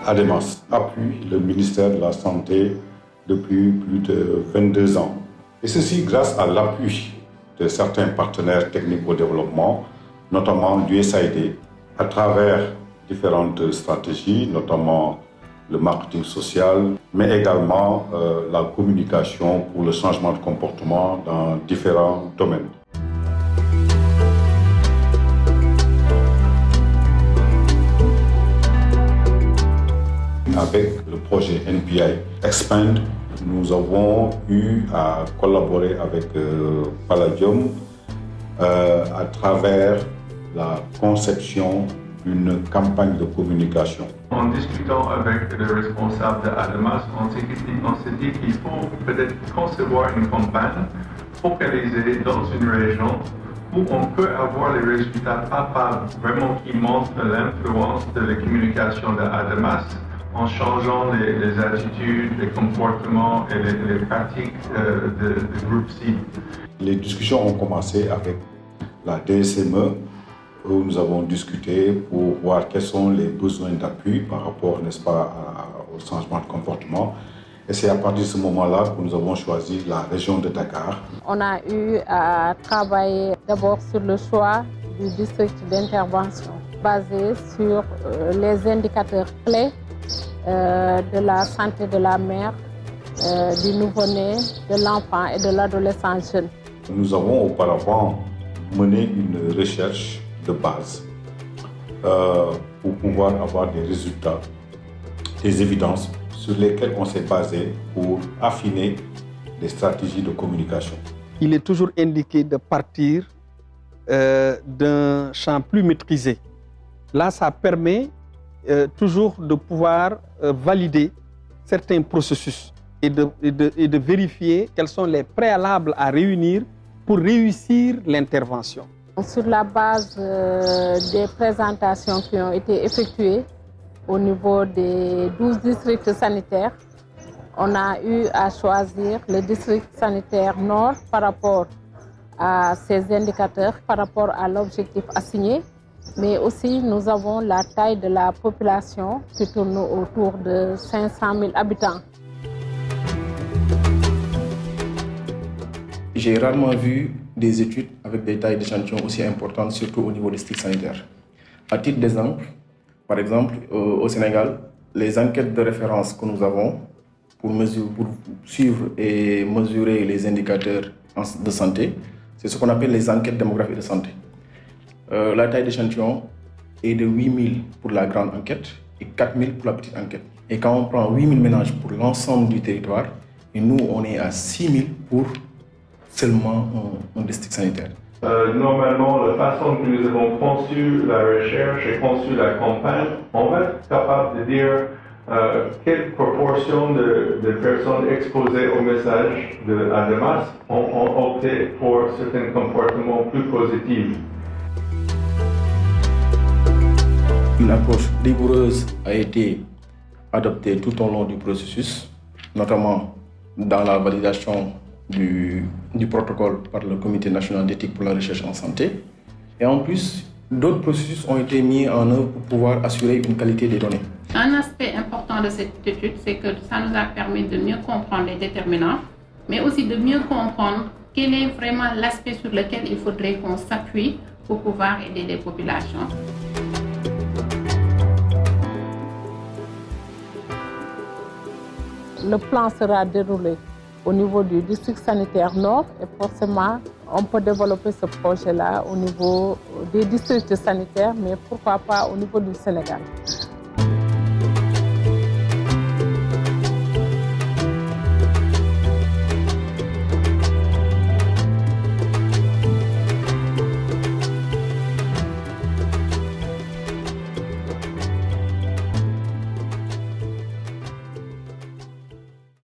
ADEMAS appuie le ministère de la Santé depuis plus de 22 ans. Et ceci grâce à l'appui de certains partenaires techniques au développement, notamment l'USAID, à travers différentes stratégies, notamment le marketing social, mais également la communication pour le changement de comportement dans différents domaines. Avec le projet NPI Expand, nous avons eu à collaborer avec Palladium à travers la conception d'une campagne de communication. En discutant avec le responsable de ADEMAS, on s'est dit qu'il faut peut-être concevoir une campagne focalisée dans une région où on peut avoir les résultats palpables, vraiment qui montrent l'influence de la communication de ADEMAS en changeant les attitudes, les comportements et les pratiques de groupe cible. Les discussions ont commencé avec la DSME, où nous avons discuté pour voir quels sont les besoins d'appui par rapport, n'est-ce pas, au changement de comportement. Et c'est à partir de ce moment-là que nous avons choisi la région de Dakar. On a eu à travailler d'abord sur le choix du district d'intervention, basé sur les indicateurs clés de la santé de la mère, du nouveau-né, de l'enfant et de l'adolescent jeune. Nous avons auparavant mené une recherche de base pour pouvoir avoir des résultats, des évidences sur lesquelles on s'est basé pour affiner les stratégies de communication. Il est toujours indiqué de partir d'un champ plus maîtrisé. Là, ça permet toujours de pouvoir valider certains processus et de vérifier quels sont les préalables à réunir pour réussir l'intervention. Sur la base des présentations qui ont été effectuées au niveau des 12 districts sanitaires, on a eu à choisir le district sanitaire nord par rapport à ces indicateurs, par rapport à l'objectif assigné, mais aussi nous avons la taille de la population qui tourne autour de 500 000 habitants. J'ai rarement vu des études avec des tailles d'échantillons aussi importantes, surtout au niveau des districts sanitaires. À titre d'exemple, par exemple, au Sénégal, les enquêtes de référence que nous avons pour suivre et mesurer les indicateurs de santé, c'est ce qu'on appelle les enquêtes démographiques de santé. La taille d'échantillon est de 8 000 pour la grande enquête et 4 000 pour la petite enquête. Et quand on prend 8 000 ménages pour l'ensemble du territoire, et nous, on est à 6 000 pour seulement un district sanitaire. Normalement, la façon que nous avons conçu la recherche et conçu la campagne, on va être capable de dire quelle proportion de personnes exposées au message de ADEMAS ont opté pour certains comportements plus positifs. Une approche rigoureuse a été adoptée tout au long du processus, notamment dans la validation du protocole par le Comité national d'éthique pour la recherche en santé. Et en plus, d'autres processus ont été mis en œuvre pour pouvoir assurer une qualité des données. Un aspect important de cette étude, c'est que ça nous a permis de mieux comprendre les déterminants, mais aussi de mieux comprendre quel est vraiment l'aspect sur lequel il faudrait qu'on s'appuie pour pouvoir aider les populations. Le plan sera déroulé au niveau du district sanitaire nord et forcément on peut développer ce projet-là au niveau des districts sanitaires, mais pourquoi pas au niveau du Sénégal.